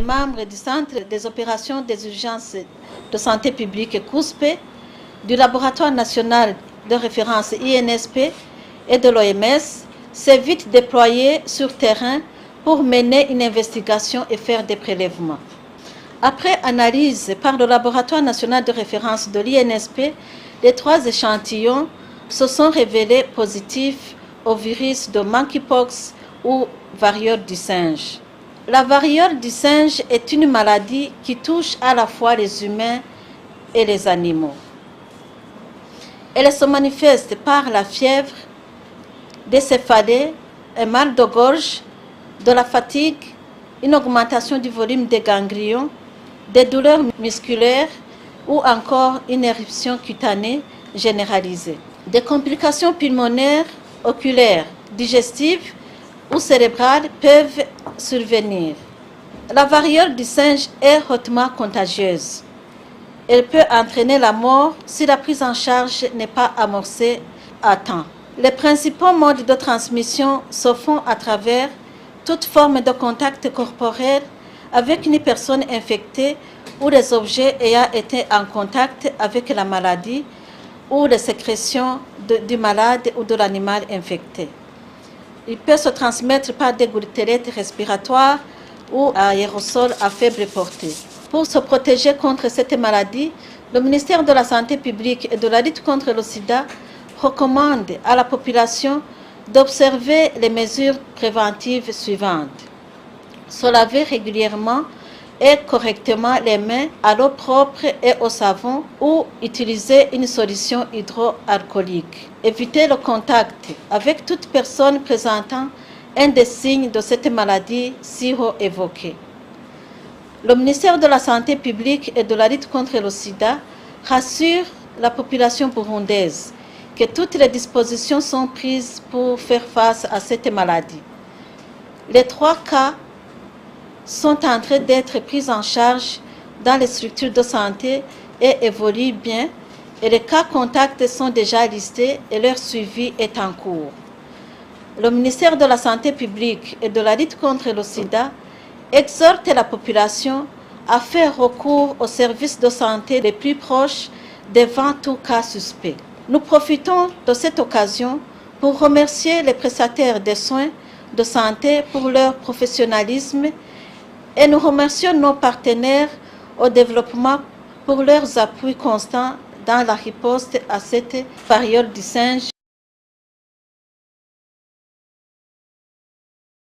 membres du Centre des opérations des urgences de santé publique COUSP, du Laboratoire national de référence INSP et de l'OMS s'est vite déployé sur terrain pour mener une investigation et faire des prélèvements. Après analyse par le Laboratoire national de référence de l'INSP, les 3 échantillons se sont révélés positifs au virus de monkeypox ou variole du singe. La variole du singe est une maladie qui touche à la fois les humains et les animaux. Elle se manifeste par la fièvre, des céphalées, un mal de gorge, de la fatigue, une augmentation du volume des ganglions, des douleurs musculaires ou encore une éruption cutanée généralisée. Des complications pulmonaires, oculaires, digestives ou cérébrales peuvent survenir. La variole du singe est hautement contagieuse. Elle peut entraîner la mort si la prise en charge n'est pas amorcée à temps. Les principaux modes de transmission se font à travers toute forme de contact corporel avec une personne infectée ou les objets ayant été en contact avec la maladie ou les sécrétions du malade ou de l'animal infecté. Il peut se transmettre par des gouttelettes respiratoires ou aérosols à faible portée. Pour se protéger contre cette maladie, le ministère de la Santé publique et de la lutte contre le sida recommande à la population d'observer les mesures préventives suivantes. Se laver régulièrement et correctement les mains à l'eau propre et au savon ou utiliser une solution hydroalcoolique. Éviter le contact avec toute personne présentant un des signes de cette maladie si haut évoquée. Le ministère de la Santé publique et de la lutte contre le sida rassure la population burundaise que toutes les dispositions sont prises pour faire face à cette maladie. Les 3 cas sont en train d'être pris en charge dans les structures de santé et évoluent bien, et les cas contacts sont déjà listés et leur suivi est en cours. Le ministère de la Santé publique et de la lutte contre le sida exhorte la population à faire recours aux services de santé les plus proches devant tout cas suspect. Nous profitons de cette occasion pour remercier les prestataires des soins de santé pour leur professionnalisme et nous remercions nos partenaires au développement pour leurs appuis constants dans la riposte à cette variole du singe.